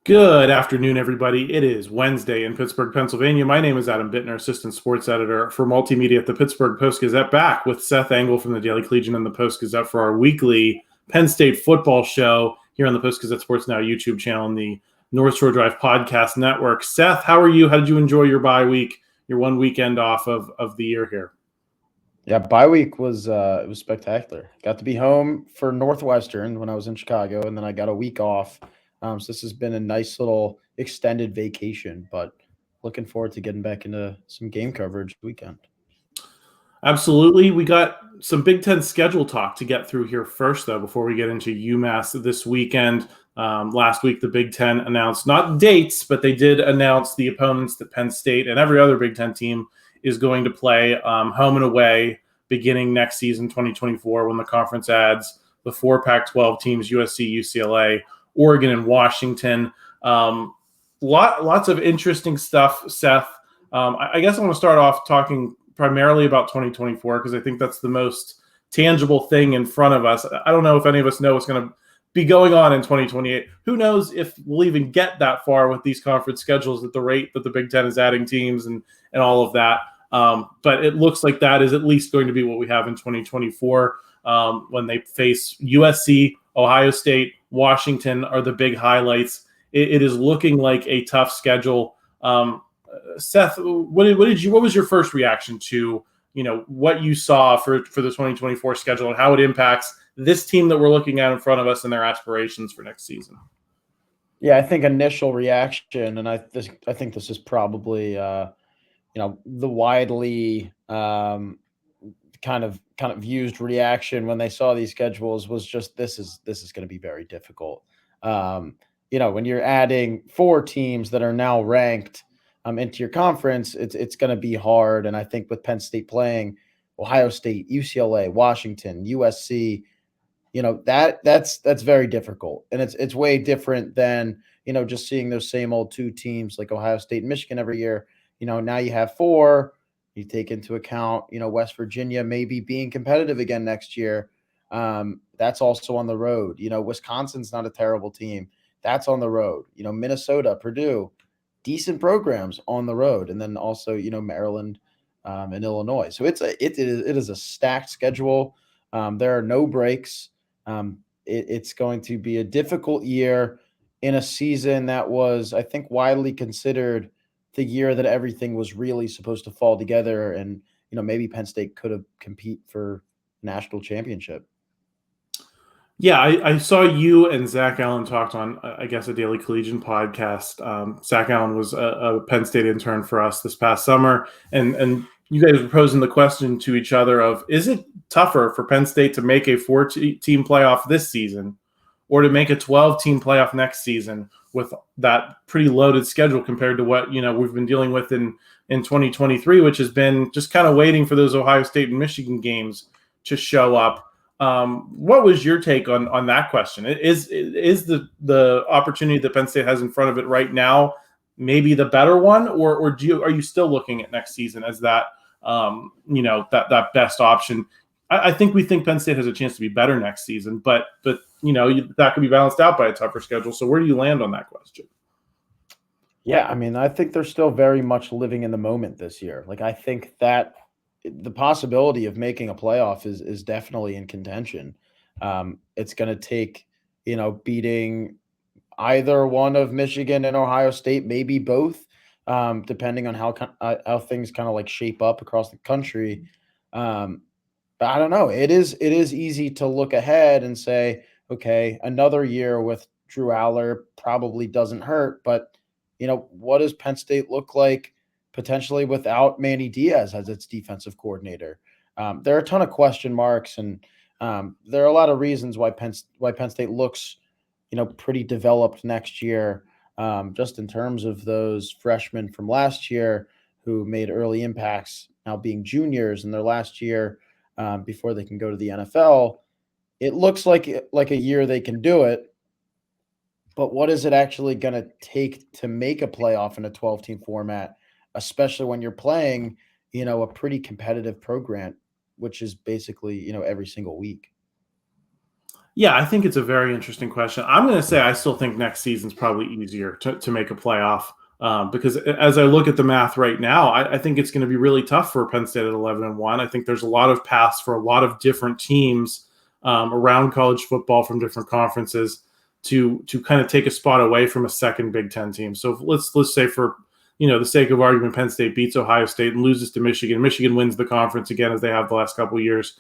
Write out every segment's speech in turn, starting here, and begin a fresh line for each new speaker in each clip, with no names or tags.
Good afternoon, everybody. It is Wednesday in Pittsburgh, Pennsylvania. My name is Adam Bittner, Assistant Sports Editor for Multimedia at the Pittsburgh Post-Gazette, back with Seth Engle from the Daily Collegian and the Post-Gazette for our weekly Penn State football show here on the Post-Gazette Sports Now YouTube channel and the North Shore Drive Podcast Network. Seth, how are you? How did you enjoy your bye week, your one weekend off of the year here?
Yeah, bye week was it was spectacular. Got to be home for Northwestern when I was in Chicago, and then I got a week off. So this has been a nice little extended vacation, but looking forward to getting back into some game coverage weekend.
Absolutely. We got some Big Ten schedule talk to get through here first, though, before we get into UMass this weekend. Last week, the Big Ten announced not dates, but they did announce the opponents that Penn State and every other Big Ten team is going to play home and away beginning next season, 2024, when the conference adds the four Pac-12 teams, USC, UCLA, Oregon, and Washington. Lots of interesting stuff, Seth. I guess I want to start off talking primarily about 2024 because I think that's the most tangible thing in front of us. I don't know if any of us know what's going to be going on in 2028. Who knows if we'll even get that far with these conference schedules at the rate that the Big Ten is adding teams and all of that. But it looks like that is at least going to be what we have in 2024 when they face USC, Ohio State, Washington are the big highlights. It is looking like a tough schedule. Seth, what was your first reaction to what you saw for the 2024 schedule and how it impacts this team that we're looking at in front of us and their aspirations for next season?
Yeah, I think initial reaction, and I think this is probably the widely kind of used reaction when they saw these schedules was just this is going to be very difficult. When you're adding four teams that are now ranked into your conference, it's going to be hard. And I think with Penn State playing Ohio State, UCLA, Washington, USC, that's very difficult. And it's way different than just seeing those same old two teams like Ohio State and Michigan every year. Now you have four. You take into account, West Virginia maybe being competitive again next year. That's also on the road. Wisconsin's not a terrible team. That's on the road. Minnesota, Purdue, decent programs on the road. And then also, Maryland and Illinois. So it is a stacked schedule. There are no breaks. It's going to be a difficult year in a season that was, I think, widely considered the year that everything was really supposed to fall together, and maybe Penn State could have compete for national championship.
Yeah, I saw you and Zach Allen talked on, I guess, a Daily Collegian podcast. Zach Allen was a Penn State intern for us this past summer, and you guys were posing the question to each other of, is it tougher for Penn State to make a 4-team playoff this season or to make a 12-team playoff next season with that pretty loaded schedule compared to what we've been dealing with in 2023, which has been just kind of waiting for those Ohio State and Michigan games to show up. What was your take on that question? Is the opportunity that Penn State has in front of it right now maybe the better one, or are you still looking at next season as that that best option? I think we think Penn State has a chance to be better next season, but that could be balanced out by a tougher schedule. So where do you land on that question?
Yeah, I mean, I think they're still very much living in the moment this year. Like, I think that the possibility of making a playoff is definitely in contention. It's going to take, beating either one of Michigan and Ohio State, maybe both, depending on how things kind of like shape up across the country. But I don't know. It is easy to look ahead and say, okay, another year with Drew Allar probably doesn't hurt. But, what does Penn State look like potentially without Manny Diaz as its defensive coordinator? There are a ton of question marks, and there are a lot of reasons why Penn State looks, pretty developed next year, just in terms of those freshmen from last year who made early impacts now being juniors in their last year before they can go to the NFL. It looks like a year they can do it, but what is it actually going to take to make a playoff in a 12-team format, especially when you're playing, a pretty competitive program, which is basically, every single week?
Yeah, I think it's a very interesting question. I'm going to say I still think next season's probably easier to make a playoff because as I look at the math right now, I think it's going to be really tough for Penn State at 11-1. I think there's a lot of paths for a lot of different teams around college football from different conferences to kind of take a spot away from a second Big Ten team. So let's say for the sake of argument, Penn State beats Ohio State and loses to Michigan. Michigan wins the conference again as they have the last couple of years.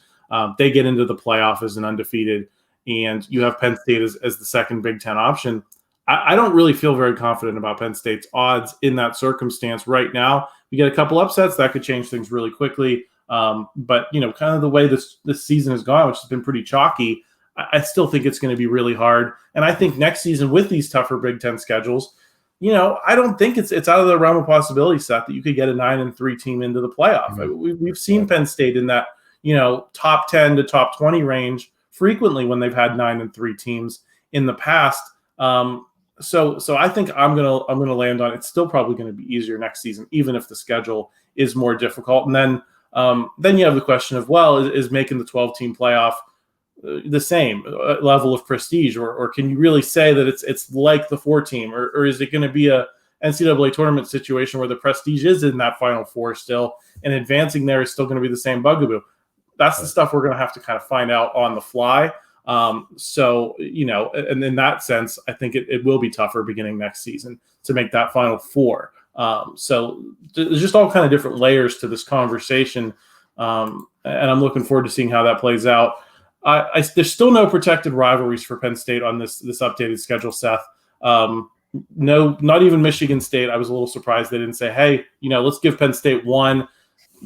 They get into the playoff as an undefeated. And you have Penn State as the second Big Ten option. I don't really feel very confident about Penn State's odds in that circumstance right now. We get a couple upsets that could change things really quickly. But kind of the way this season has gone, which has been pretty chalky, I still think it's going to be really hard. And I think next season with these tougher Big Ten schedules, I don't think it's out of the realm of possibility, Seth, that you could get a 9-3 team into the playoff. Mm-hmm. We've seen Penn State in that top 10 to top 20 range frequently when they've had 9-3 teams in the past. So I think I'm gonna land on it's still probably going to be easier next season, even if the schedule is more difficult. And then you have the question of, well, is making the 12-team playoff the same level of prestige, or can you really say that it's like the 4-team, or is it going to be a NCAA tournament situation where the prestige is in that Final Four still, and advancing there is still going to be the same bugaboo? That's the stuff we're going to have to kind of find out on the fly. So, and in that sense, I think it will be tougher beginning next season to make that Final Four. So there's just all kind of different layers to this conversation. And I'm looking forward to seeing how that plays out. There's still no protected rivalries for Penn State on this updated schedule, Seth. No, not even Michigan State. I was a little surprised they didn't say, hey, let's give Penn State one.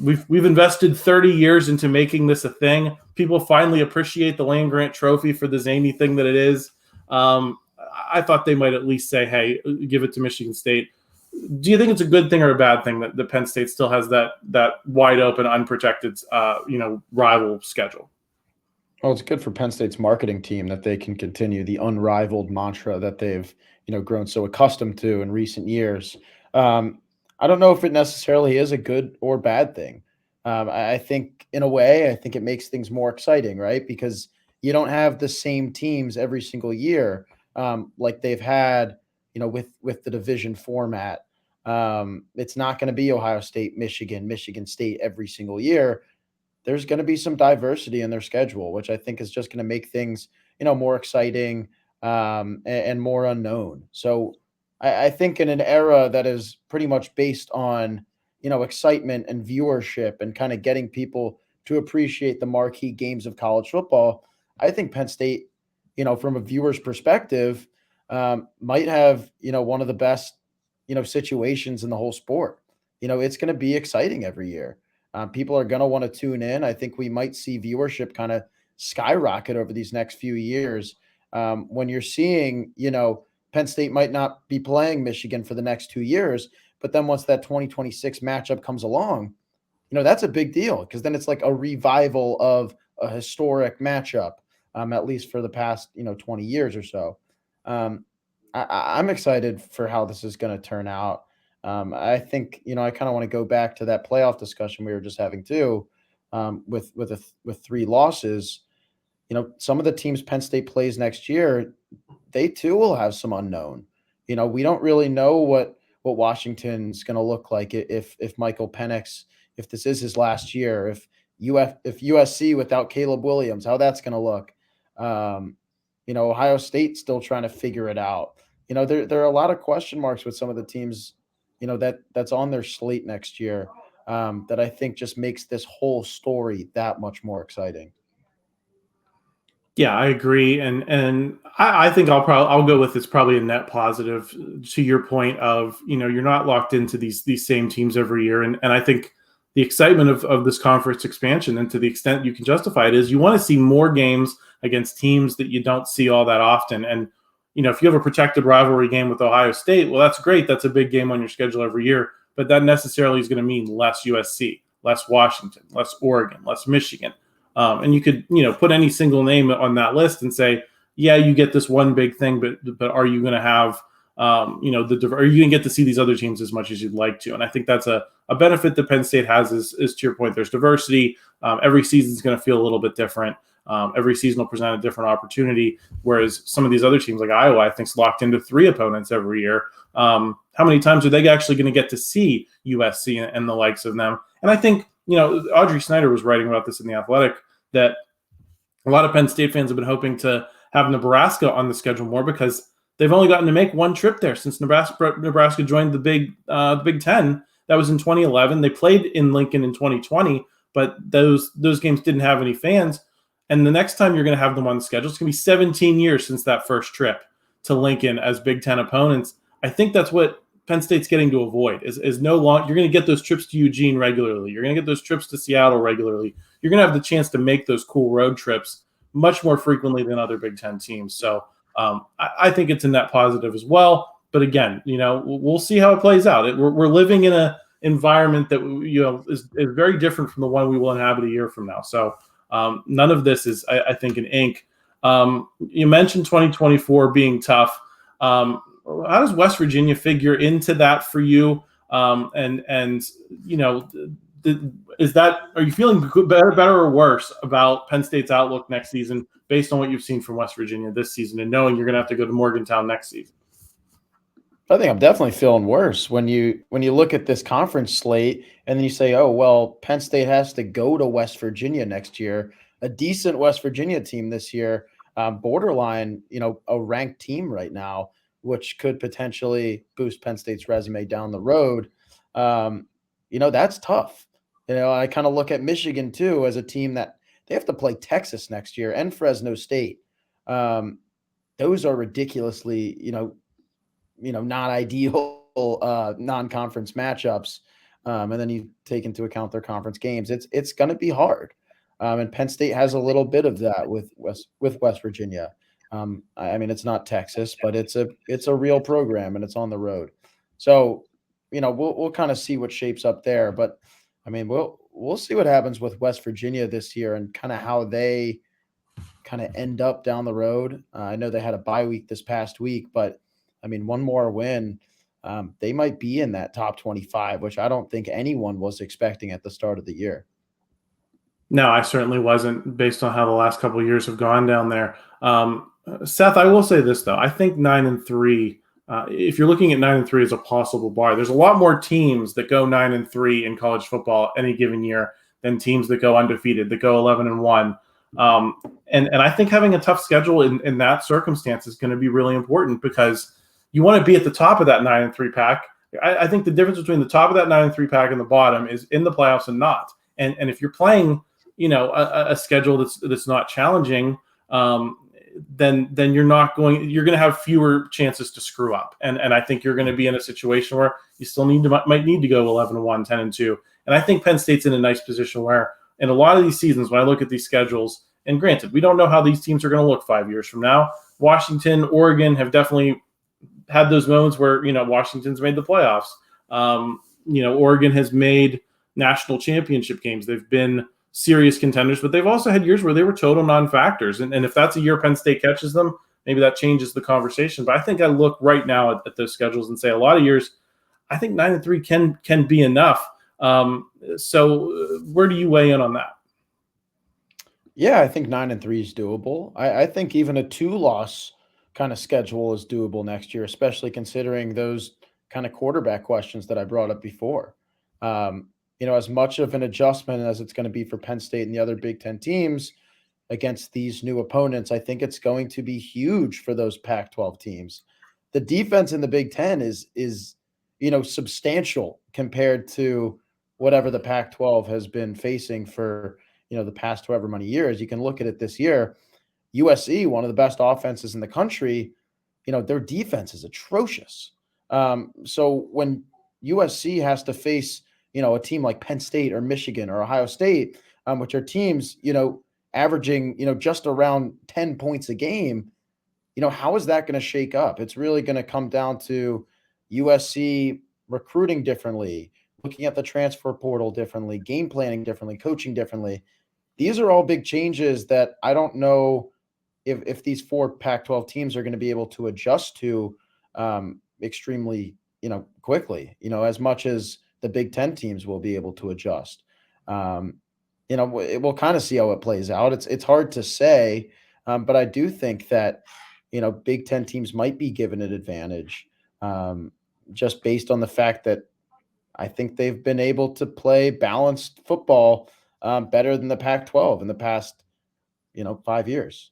We've invested 30 years into making this a thing. People finally appreciate the Land-Grant Trophy for the zany thing that it is. I thought they might at least say, hey, give it to Michigan State. Do you think it's a good thing or a bad thing that the Penn State still has that wide open, unprotected, rival schedule?
Well, it's good for Penn State's marketing team that they can continue the unrivaled mantra that they've, grown so accustomed to in recent years. I don't know if it necessarily is a good or bad thing. I think in a way, it makes things more exciting, right? Because you don't have the same teams every single year like they've had, with the division format. It's not going to be Ohio State, Michigan State every single year. There's going to be some diversity in their schedule, which I think is just going to make things, more exciting and more unknown. So I think in an era that is pretty much based on, excitement and viewership and kind of getting people to appreciate the marquee games of college football, I think Penn State, from a viewer's perspective, might have, one of the best, situations in the whole sport. It's going to be exciting every year. People are going to want to tune in. I think we might see viewership kind of skyrocket over these next few years when you're seeing, Penn State might not be playing Michigan for the next 2 years, but then once that 2026 matchup comes along, that's a big deal because then it's like a revival of a historic matchup, at least for the past, 20 years or so. I'm excited for how this is going to turn out. I think, I kind of want to go back to that playoff discussion we were just having too, with 3 losses. Some of the teams Penn State plays next year, they too will have some unknown. We don't really know what Washington's going to look like if Michael Penix, if this is his last year, if USC without Caleb Williams, how that's going to look. Ohio State still trying to figure it out. There are a lot of question marks with some of the teams, that's on their slate next year, that I think just makes this whole story that much more exciting.
Yeah, I agree, and I think I'll go with it's probably a net positive to your point of you're not locked into these same teams every year, and I think the excitement of this conference expansion, and to the extent you can justify it, is you want to see more games against teams that you don't see all that often. And if you have a protected rivalry game with Ohio State, well, that's great. That's a big game on your schedule every year, but that necessarily is going to mean less USC, less Washington, less Oregon, less Michigan. And you could, put any single name on that list and say, yeah, you get this one big thing, but are you going to have, are you going to get to see these other teams as much as you'd like to? And I think that's a benefit that Penn State has is to your point, there's diversity. Every season is going to feel a little bit different. Every season will present a different opportunity, whereas some of these other teams like Iowa, I think, is locked into 3 opponents every year. How many times are they actually going to get to see USC and the likes of them? And I think, Audrey Snyder was writing about this in The Athletic, that a lot of Penn State fans have been hoping to have Nebraska on the schedule more because they've only gotten to make one trip there since Nebraska joined the Big Ten. That was in 2011. They played in Lincoln in 2020, but those games didn't have any fans. And the next time you're going to have them on the schedule, it's going to be 17 years since that first trip to Lincoln as Big Ten opponents. I think that's what Penn State's getting to avoid is no longer. You're going to get those trips to Eugene regularly. You're going to get those trips to Seattle regularly. You're going to have the chance to make those cool road trips much more frequently than other Big Ten teams. So I think it's a net positive as well. But again, we'll see how it plays out. We're living in an environment that is very different from the one we will inhabit a year from now. So none of this is, I think, an ink. You mentioned 2024 being tough. How does West Virginia figure into that for you? Are you feeling better or worse about Penn State's outlook next season based on what you've seen from West Virginia this season and knowing you're going to have to go to Morgantown next season?
I think I'm definitely feeling worse when you look at this conference slate and then you say, oh, well, Penn State has to go to West Virginia next year, a decent West Virginia team this year, borderline, a ranked team right now, which could potentially boost Penn State's resume down the road. That's tough. I kind of look at Michigan too as a team that they have to play Texas next year and Fresno State. Those are ridiculously, not ideal non-conference matchups. And then you take into account their conference games. It's going to be hard. And Penn State has a little bit of that with West Virginia. It's not Texas, but it's a real program and it's on the road. So, we'll kind of see what shapes up there. But we'll see what happens with West Virginia this year and kind of how they kind of end up down the road. I know they had a bye week this past week, but one more win, they might be in that top 25, which I don't think anyone was expecting at the start of the year.
No, I certainly wasn't, based on how the last couple of years have gone down there. Seth, I will say this though. I think 9-3. If you're looking at 9-3 as a possible bar, there's a lot more teams that go 9-3 in college football any given year than teams that go undefeated, that go 11-1. And I think having a tough schedule in that circumstance is going to be really important because you want to be at the top of that 9-3 pack. I think the difference between the top of that 9-3 pack and the bottom is in the playoffs and not. And if you're playing, a schedule that's not challenging, then you're going to have fewer chances to screw up. And I think you're going to be in a situation where you still might need to go 11-1, 10-2. And I think Penn State's in a nice position where in a lot of these seasons, when I look at these schedules, and granted, we don't know how these teams are going to look 5 years from now. Washington, Oregon have definitely had those moments where, Washington's made the playoffs. Oregon has made national championship games. They've been serious contenders, but they've also had years where they were total non-factors. And if that's a year Penn State catches them, maybe that changes the conversation. But I think I look right now at those schedules and say a lot of years, I think 9-3 can be enough. So where do you weigh in on that?
Yeah, I think 9-3 is doable. I think even a 2-loss kind of schedule is doable next year, especially considering those kind of quarterback questions that I brought up before. As much of an adjustment as it's going to be for Penn State and the other Big Ten teams against these new opponents, I think it's going to be huge for those Pac-12 teams. The defense in the Big Ten is substantial compared to whatever the Pac-12 has been facing for, the past however many years. You can look at it this year. USC, one of the best offenses in the country, their defense is atrocious. So when USC has to face, a team like Penn State or Michigan or Ohio State, which are teams, averaging, just around 10 points a game, how is that going to shake up? It's really going to come down to USC recruiting differently, looking at the transfer portal differently, game planning differently, coaching differently. These are all big changes that I don't know if these 4 Pac-12 teams are going to be able to adjust to extremely, quickly, as much as the Big Ten teams will be able to adjust. we'll kind of see how it plays out. It's hard to say, but I do think that, Big Ten teams might be given an advantage, just based on the fact that I think they've been able to play balanced football better than the Pac-12 in the past, 5 years.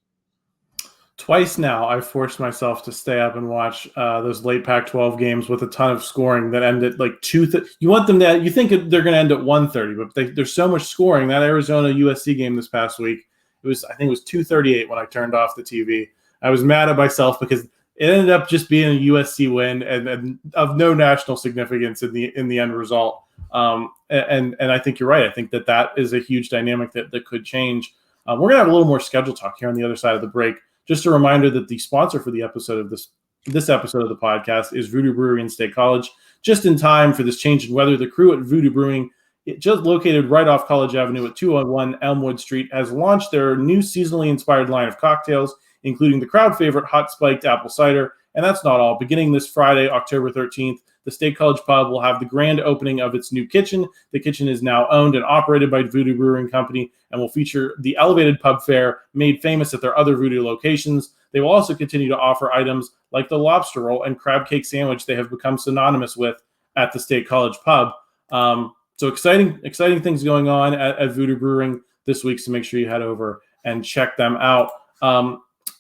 Twice now, I've forced myself to stay up and watch those late Pac-12 games with a ton of scoring that ended like 2. You want them to, you think they're going to end at 1:30, but there's so much scoring. That Arizona USC game this past week, I think it was 2:38 when I turned off the TV. I was mad at myself because it ended up just being a USC win and of no national significance in the end result. And I think you're right. I think that is a huge dynamic that could change. We're going to have a little more schedule talk here on the other side of the break. Just a reminder that the sponsor for the episode of this episode of the podcast is Voodoo Brewery and State College. Just in time for this change in weather, the crew at Voodoo Brewing, just located right off College Avenue at 201 Elmwood Street, has launched their new seasonally inspired line of cocktails, including the crowd favorite hot spiked apple cider. And that's not all. Beginning this Friday, October 13th, the State College Pub will have the grand opening of its new kitchen. The kitchen is now owned and operated by Voodoo Brewing Company and will feature the elevated pub fare made famous at their other Voodoo locations. They will also continue to offer items like the lobster roll and crab cake sandwich they have become synonymous with at the State College Pub. So exciting things going on at Voodoo Brewing this week, so make sure you head over and check them out.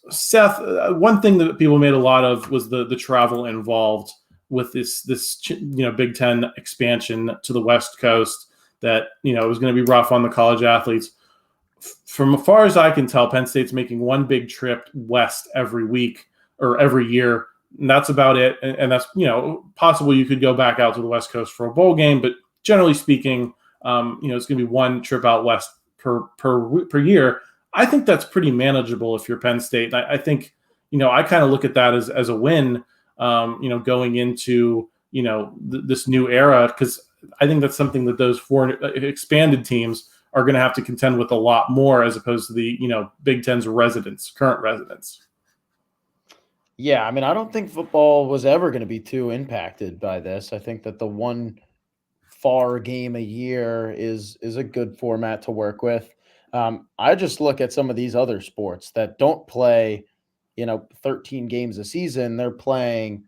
Seth, one thing that people made a lot of was the travel involved with this Big Ten expansion to the West Coast, that it was going to be rough on the college athletes. From as far as I can tell, Penn State's making one big trip west every week or every year, and that's about it. And that's possible you could go back out to the West Coast for a bowl game, but generally speaking, it's going to be one trip out west per year. I think that's pretty manageable if you're Penn State. And I think, I kind of look at that as a win, going into, this new era, because I think that's something that those four expanded teams are going to have to contend with a lot more as opposed to the, Big Ten's current residents.
Yeah, I mean, I don't think football was ever going to be too impacted by this. I think that the one far game a year is a good format to work with. I just look at some of these other sports that don't play, 13 games a season. They're playing,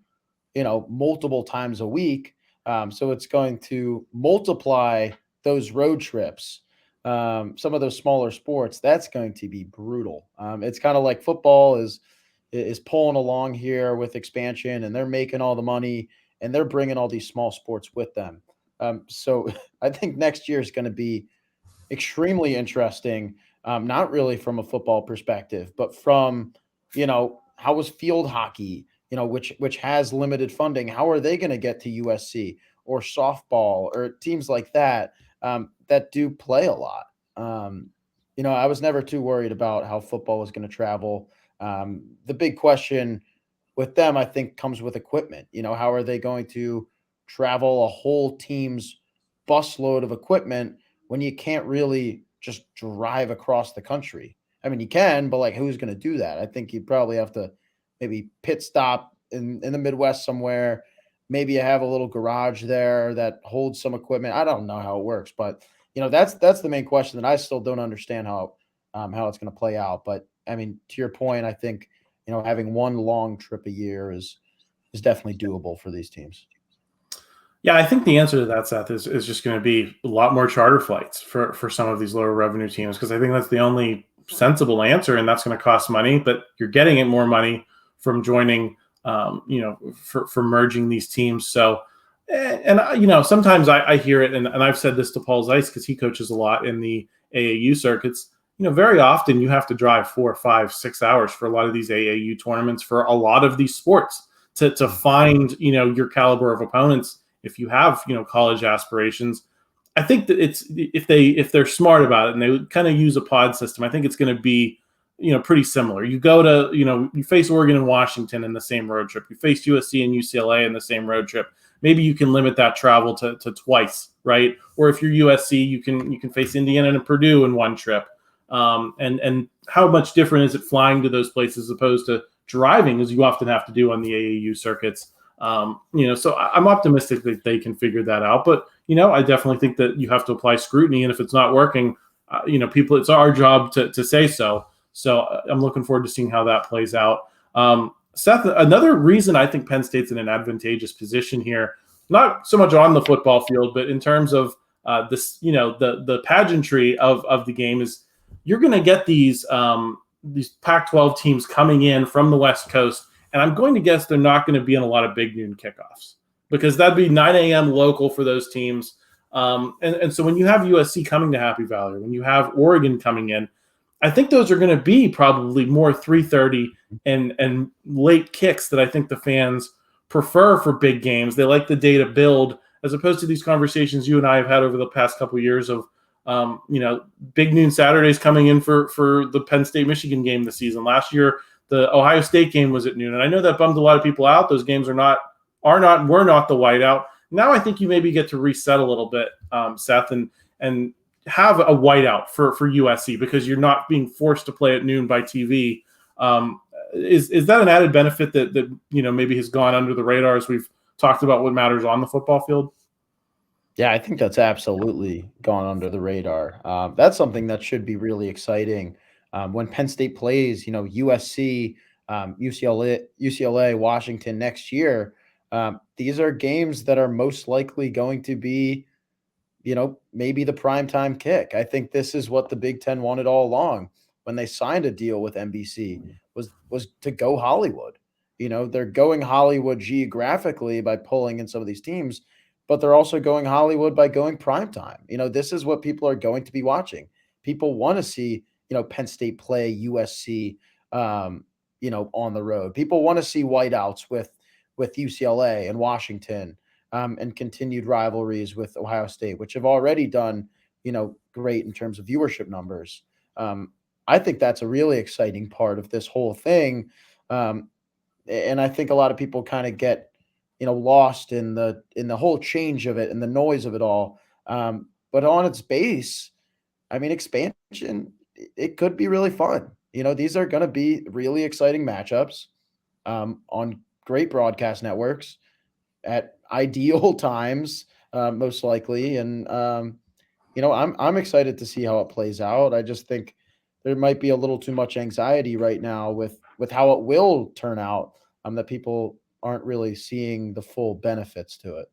multiple times a week. So it's going to multiply those road trips. Some of those smaller sports, that's going to be brutal. It's kind of like football is pulling along here with expansion, and they're making all the money, and they're bringing all these small sports with them. So I think next year is going to be extremely interesting, not really from a football perspective, but from, how was field hockey, which has limited funding? How are they going to get to USC or softball or teams like that that do play a lot? I was never too worried about how football was going to travel. The big question with them, I think, comes with equipment. How are they going to travel a whole team's busload of equipment when you can't really just drive across the country? I mean, you can, but who's going to do that? I think you'd probably have to maybe pit stop in the Midwest somewhere. Maybe you have a little garage there that holds some equipment. I don't know how it works, but that's the main question that I still don't understand how it's going to play out. But I mean, to your point, I think having one long trip a year is definitely doable for these teams.
Yeah, I think the answer to that, Seth, is just going to be a lot more charter flights for some of these lower revenue teams, because I think that's the only sensible answer, and that's going to cost money, but you're getting it more money from joining, for merging these teams. So, and sometimes I hear it, and I've said this to Paul Zeiss because he coaches a lot in the AAU circuits. Very often you have to drive 4, 5, 6 hours for a lot of these AAU tournaments for a lot of these sports to find, your caliber of opponents. If you have, college aspirations, I think that it's if they're smart about it and they kind of use a pod system, I think it's going to be, pretty similar. You go to, you face Oregon and Washington in the same road trip. You face USC and UCLA in the same road trip. Maybe you can limit that travel to twice, right? Or if you're USC, you can face Indiana and Purdue in one trip. And how much different is it flying to those places as opposed to driving, as you often have to do on the AAU circuits? So I'm optimistic that they can figure that out. But, I definitely think that you have to apply scrutiny. And if it's not working, people, it's our job to say so. So I'm looking forward to seeing how that plays out. Seth, another reason I think Penn State's in an advantageous position here, not so much on the football field, but in terms of this, the pageantry of the game, is you're going to get these Pac-12 teams coming in from the West Coast, and I'm going to guess they're not going to be in a lot of big noon kickoffs because that'd be 9 a.m. local for those teams. And so when you have USC coming to Happy Valley, when you have Oregon coming in, I think those are going to be probably more 3:30 and late kicks that I think the fans prefer for big games. They like the day to build, as opposed to these conversations you and I have had over the past couple of years of, big noon Saturdays coming in for the Penn State Michigan game this season. Last year, the Ohio State game was at noon, and I know that bummed a lot of people out. Those games were not the whiteout. Now I think you maybe get to reset a little bit, Seth, and have a whiteout for USC because you're not being forced to play at noon by TV. Is that an added benefit that maybe has gone under the radar as we've talked about what matters on the football field?
Yeah, I think that's absolutely gone under the radar. That's something that should be really exciting. When Penn State plays, USC, UCLA, Washington next year, these are games that are most likely going to be, maybe the primetime kick. I think this is what the Big Ten wanted all along when they signed a deal with NBC was to go Hollywood. They're going Hollywood geographically by pulling in some of these teams, but they're also going Hollywood by going primetime. This is what people are going to be watching. People want to see, Penn State play USC, on the road. People want to see whiteouts with UCLA and Washington, and continued rivalries with Ohio State, which have already done, great in terms of viewership numbers. I think that's a really exciting part of this whole thing. And I think a lot of people kind of get, lost in the whole change of it and the noise of it all. But on its base, expansion, it could be really fun. These are going to be really exciting matchups on great broadcast networks at ideal times, most likely. And, I'm excited to see how it plays out. I just think there might be a little too much anxiety right now with how it will turn out, that people aren't really seeing the full benefits to it.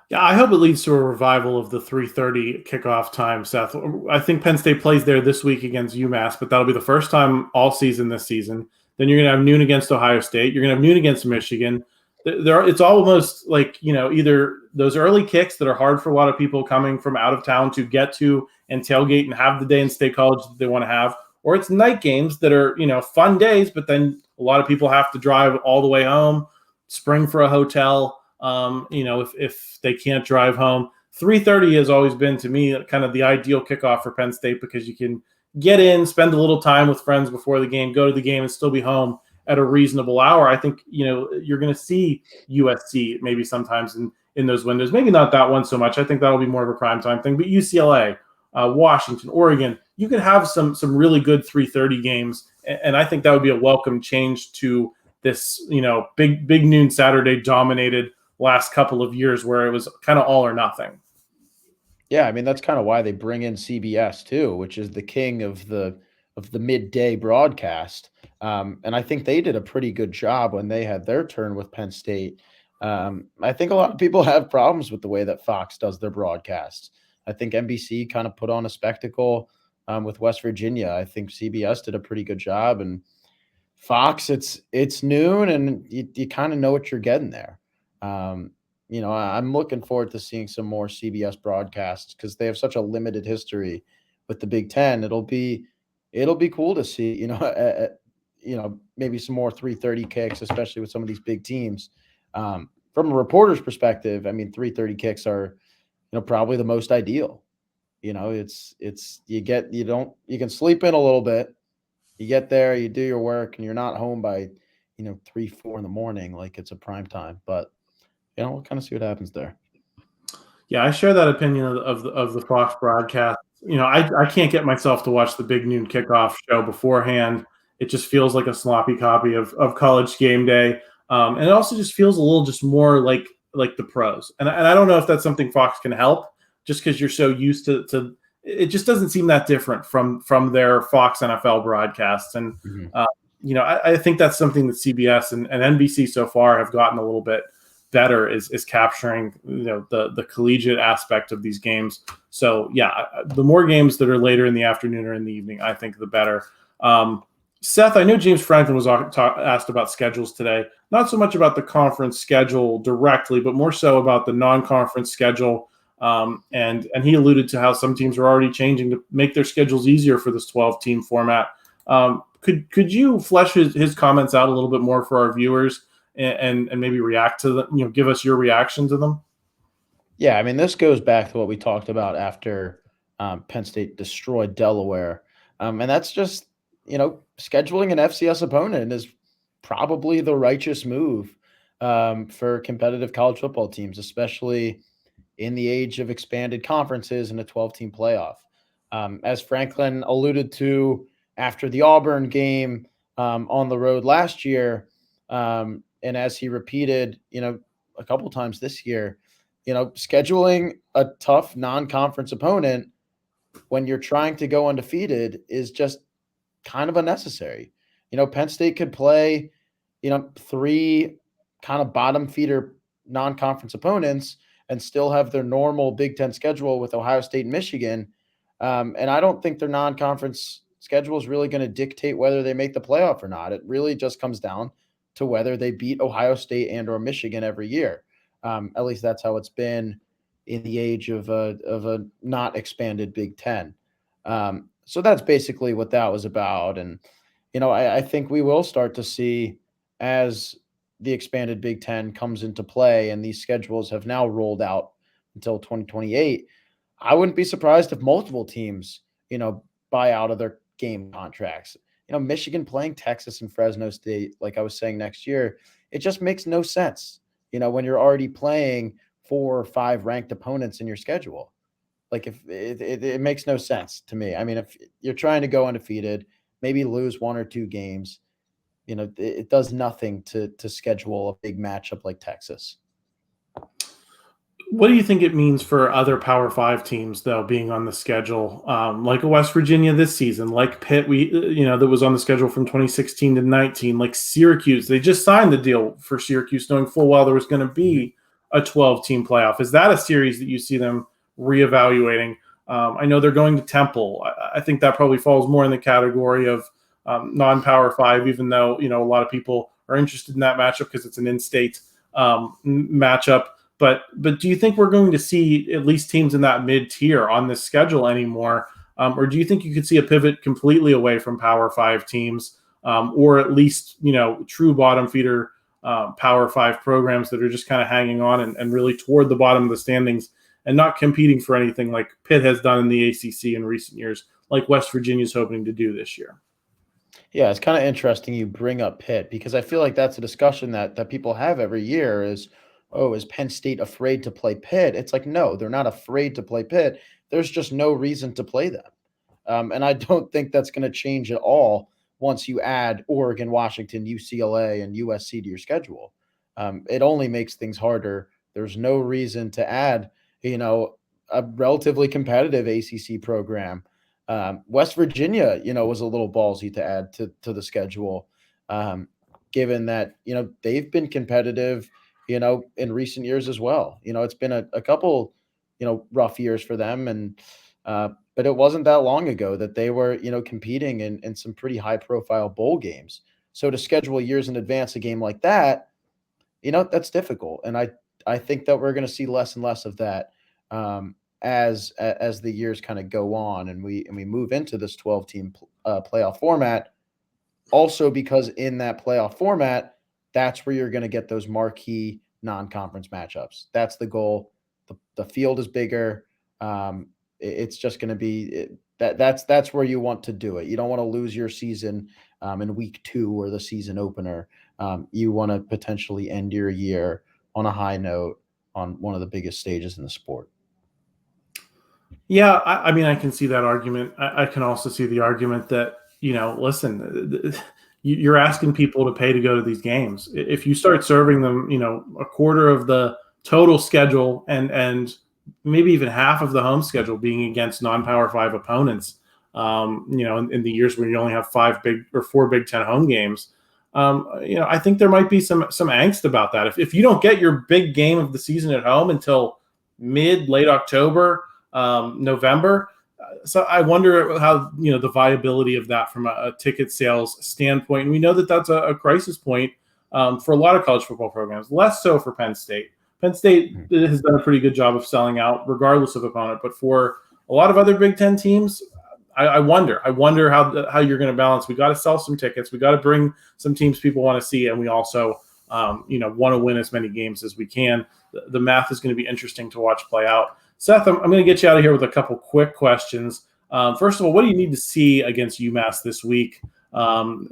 Yeah, I hope it leads to a revival of the 3:30 kickoff time, Seth. I think Penn State plays there this week against UMass, but that'll be the first time all season this season. Then you're going to have noon against Ohio State. You're going to have noon against Michigan. It's almost like, either those early kicks that are hard for a lot of people coming from out of town to get to and tailgate and have the day in State College that they want to have, or it's night games that are, fun days, but then a lot of people have to drive all the way home, spring for a hotel, if they can't drive home. 3:30 has always been, to me, kind of the ideal kickoff for Penn State because you can get in, spend a little time with friends before the game, go to the game, and still be home at a reasonable hour. I think, you're going to see USC maybe sometimes in those windows. Maybe not that one so much. I think that'll be more of a primetime thing. But UCLA, Washington, Oregon, you can have some really good 3:30 games. And I think that would be a welcome change to this, big noon Saturday dominated last couple of years where it was kind of all or nothing.
Yeah, that's kind of why they bring in CBS too, which is the king of the midday broadcast. And I think they did a pretty good job when they had their turn with Penn State. I think a lot of people have problems with the way that Fox does their broadcasts. I think NBC kind of put on a spectacle with West Virginia. I think CBS did a pretty good job, and Fox, it's noon, and you kind of know what you're getting there. I'm looking forward to seeing some more CBS broadcasts because they have such a limited history with the Big Ten. It'll be cool to see, maybe some more 3:30 kicks, especially with some of these big teams. From a reporter's perspective, 3:30 kicks are, probably the most ideal. You can sleep in a little bit. You get there, you do your work, and you're not home by, 3, 4 in the morning like it's a prime time. But we'll kind of see what happens there.
Yeah, I share that opinion of the Fox broadcast. I can't get myself to watch the big noon kickoff show beforehand. It just feels like a sloppy copy of College Game Day, and it also just feels a little just more like the pros. And I don't know if that's something Fox can help, just because you're so used to it just doesn't seem that different from their Fox NFL broadcasts. And I think that's something that CBS and NBC so far have gotten a little bit better is capturing the collegiate aspect of these games. So yeah, the more games that are later in the afternoon or in the evening, I think the better. Seth, I know James Franklin was asked about schedules today, not so much about the conference schedule directly, but more so about the non-conference schedule. And he alluded to how some teams are already changing to make their schedules easier for this 12-team format. Could you flesh his comments out a little bit more for our viewers and maybe react to them, give us your reaction to them?
Yeah, I mean, this goes back to what we talked about after Penn State destroyed Delaware. And that's just, scheduling an FCS opponent is probably the righteous move for competitive college football teams, especially in the age of expanded conferences and a 12-team playoff. As Franklin alluded to after the Auburn game on the road last year, and as he repeated, a couple times this year, scheduling a tough non-conference opponent when you're trying to go undefeated is just kind of unnecessary. Penn State could play, 3 kind of bottom feeder non-conference opponents and still have their normal Big Ten schedule with Ohio State and Michigan. And I don't think their non-conference schedule is really going to dictate whether they make the playoff or not. It really just comes down to whether they beat Ohio State and or Michigan every year. At least that's how it's been in the age of a not expanded Big Ten. So that's basically what that was about. And, I think we will start to see as the expanded Big Ten comes into play and these schedules have now rolled out until 2028. I wouldn't be surprised if multiple teams, buy out of their game contracts. Michigan playing Texas and Fresno State, like I was saying, next year, it just makes no sense. When you're already playing 4 or 5 ranked opponents in your schedule. Like if it makes no sense to me. I mean, if you're trying to go undefeated, maybe lose 1 or 2 games, it does nothing to schedule a big matchup like Texas.
What do you think it means for other Power 5 teams, though, being on the schedule, like a West Virginia this season, like Pitt, that was on the schedule from 2016 to 19, like Syracuse? They just signed the deal for Syracuse, knowing full well there was going to be a 12-team playoff. Is that a series that you see them reevaluating? I know they're going to Temple. I think that probably falls more in the category of non-Power 5, even though a lot of people are interested in that matchup because it's an in-state matchup. But do you think we're going to see at least teams in that mid-tier on this schedule anymore? Or do you think you could see a pivot completely away from Power 5 teams, or at least, true bottom feeder Power 5 programs that are just kind of hanging on and really toward the bottom of the standings and not competing for anything like Pitt has done in the ACC in recent years, like West Virginia's hoping to do this year?
Yeah, it's kind of interesting you bring up Pitt because I feel like that's a discussion that people have every year is, oh, is Penn State afraid to play Pitt? It's like, no, they're not afraid to play Pitt. There's just no reason to play them. And I don't think that's going to change at all once you add Oregon, Washington, UCLA, and USC to your schedule. It only makes things harder. There's no reason to add, a relatively competitive ACC program. West Virginia, was a little ballsy to add to the schedule, given that, they've been competitive, in recent years as well. It's been a couple, rough years for them. And, but it wasn't that long ago that they were, competing in some pretty high profile bowl games. So to schedule years in advance a game like that, that's difficult. And I think that we're going to see less and less of that as the years kind of go on and we move into this 12-team playoff format. Also, because in that playoff format, that's where you're going to get those marquee non-conference matchups. That's the goal. The field is bigger. It's just going to be that's where you want to do it. You don't want to lose your season in week 2 or the season opener. You want to potentially end your year on a high note on one of the biggest stages in the sport.
Yeah, I mean, I can see that argument. I can also see the argument that, listen, you're asking people to pay to go to these games. If you start serving them, a quarter of the total schedule and maybe even half of the home schedule being against non-Power 5 opponents. In the years when you only have 4 Big Ten home games. I think there might be some angst about that. If you don't get your big game of the season at home until late October, November, so I wonder how the viability of that from a ticket sales standpoint. And we know that that's a crisis point for a lot of college football programs, less so for Penn State. Penn State has done a pretty good job of selling out regardless of opponent, but for a lot of other Big Ten teams, I wonder how you're going to balance. We got to sell some tickets. We got to bring some teams people want to see, and we also, want to win as many games as we can. The math is going to be interesting to watch play out. Seth, I'm going to get you out of here with a couple quick questions. First of all, what do you need to see against UMass this week? Kind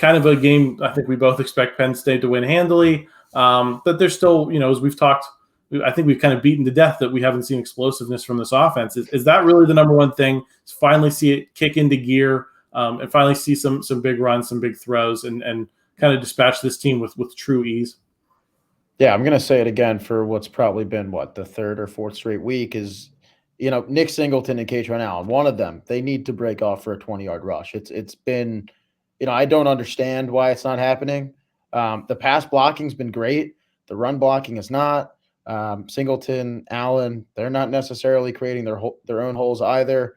of a game I think we both expect Penn State to win handily, but there's still, as we've talked, I think we've kind of beaten to death that we haven't seen explosiveness from this offense. Is that really the number one thing? Is finally see it kick into gear and finally see some big runs, some big throws, and kind of dispatch this team with true ease?
Yeah, I'm going to say it again for what's probably been, the third or fourth straight week is, Nick Singleton and Katron Allen, one of them, they need to break off for a 20-yard rush. It's been, I don't understand why it's not happening. The pass blocking's been great. The run blocking is not. Singleton, Allen, they're not necessarily creating their own holes either.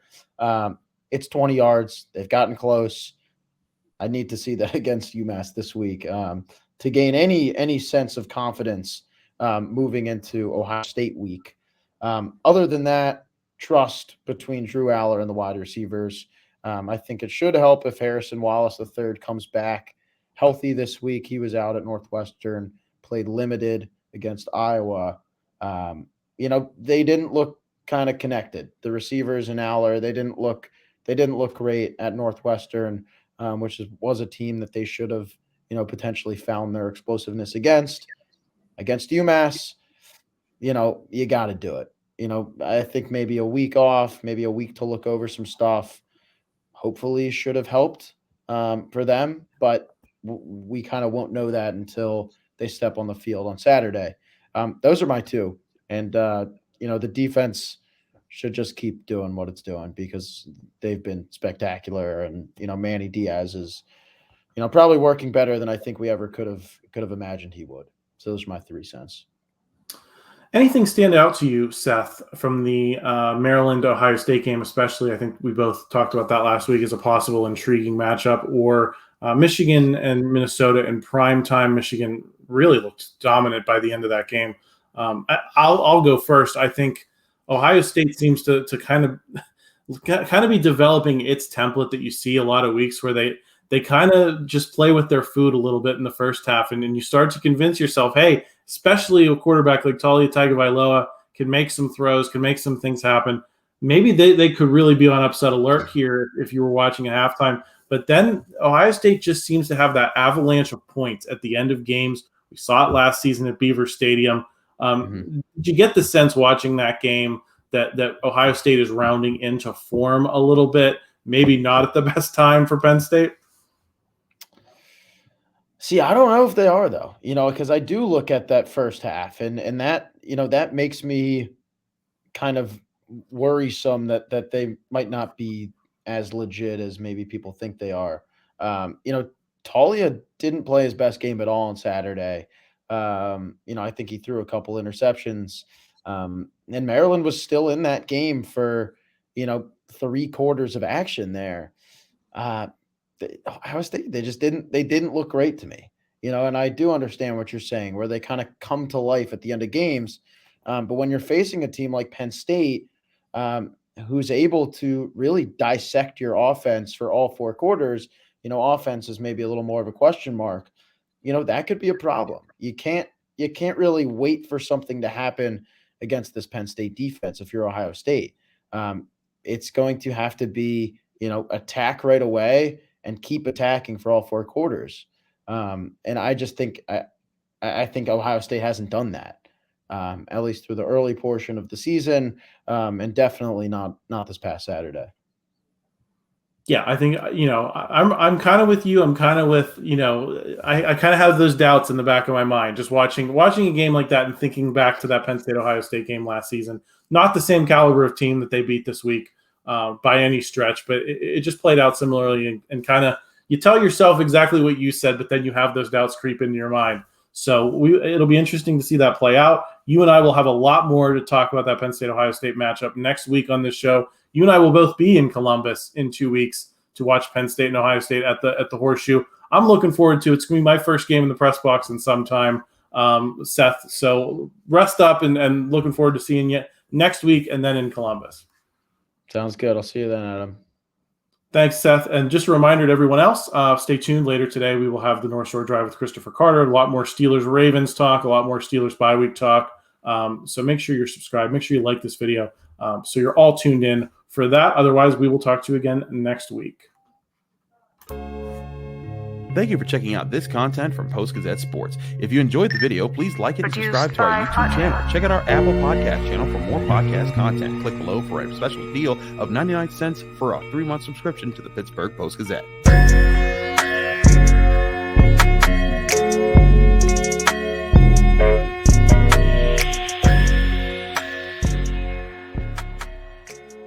It's 20 yards. They've gotten close. I need to see that against UMass this week to gain any sense of confidence moving into Ohio State week. Other than that, trust between Drew Allar and the wide receivers. I think it should help if Harrison Wallace III comes back healthy this week. He was out at Northwestern, played limited against Iowa. They didn't look kind of connected. The receivers and Aller, they didn't look great at Northwestern, which was a team that they should have, potentially found their explosiveness against UMass. You got to do it. I think maybe a week off, maybe a week to look over some stuff, hopefully should have helped for them, but we kind of won't know that until they step on the field on Saturday. Those are my two. And, the defense should just keep doing what it's doing because they've been spectacular. And, Manny Diaz is, probably working better than I think we ever could have imagined he would. So those are my 3 cents.
Anything stand out to you, Seth, from the Maryland-Ohio State game especially? I think we both talked about that last week as a possible intriguing matchup, or Michigan and Minnesota in prime time. Michigan really looked dominant by the end of that game. I'll go first. I think Ohio State seems to kind of be developing its template that you see a lot of weeks where they kind of just play with their food a little bit in the first half, and you start to convince yourself, hey, especially a quarterback like Talia Tagovailoa can make some throws, can make some things happen. Maybe they could really be on upset alert here if you were watching at halftime. But then Ohio State just seems to have that avalanche of points at the end of games. We saw it last season at Beaver Stadium. Did you get the sense watching that game that Ohio State is rounding into form a little bit? Maybe not at the best time for Penn State?
See, I don't know if they are, though, because I do look at that first half and that, that makes me kind of worrisome that they might not be as legit as maybe people think they are. Talia didn't play his best game at all on Saturday. I think he threw a couple interceptions. And Maryland was still in that game for, 3 quarters of action there. Ohio State, they didn't look great to me, and I do understand what you're saying, where they kind of come to life at the end of games. But when you're facing a team like Penn State, who's able to really dissect your offense for all 4 quarters, offense is maybe a little more of a question mark. That could be a problem. You can't really wait for something to happen against this Penn State defense if you're Ohio State. It's going to have to be, attack right away and keep attacking for all 4 quarters. And I just think I think Ohio State hasn't done that, at least through the early portion of the season, and definitely not this past Saturday.
Yeah, I think, I'm kind of with you. I'm kind of with, I kind of have those doubts in the back of my mind, just watching a game like that and thinking back to that Penn State Ohio State game last season. Not the same caliber of team that they beat this week by any stretch, but it just played out similarly, and kind of you tell yourself exactly what you said, but then you have those doubts creep into your mind. So it'll be interesting to see that play out. You and I will have a lot more to talk about that Penn State Ohio State matchup next week on this show. You and I will both be in Columbus in 2 weeks to watch Penn State and Ohio State at the Horseshoe. I'm looking forward to it. It's going to be my first game in the press box in some time, Seth. So rest up and looking forward to seeing you next week and then in Columbus.
Sounds good. I'll see you then, Adam.
Thanks, Seth. And just a reminder to everyone else, stay tuned. Later today, we will have the North Shore Drive with Christopher Carter. A lot more Steelers-Ravens talk, a lot more Steelers bye week talk. So make sure you're subscribed. Make sure you like this video so you're all tuned in for that. Otherwise, we will talk to you again next week.
Thank you for checking out this content from Post-Gazette Sports. If you enjoyed the video, please like it and subscribe to our YouTube channel. Check out our Apple Podcast channel for more podcast content. Click below for a special deal of 99 cents for a 3-month subscription to the Pittsburgh Post-Gazette.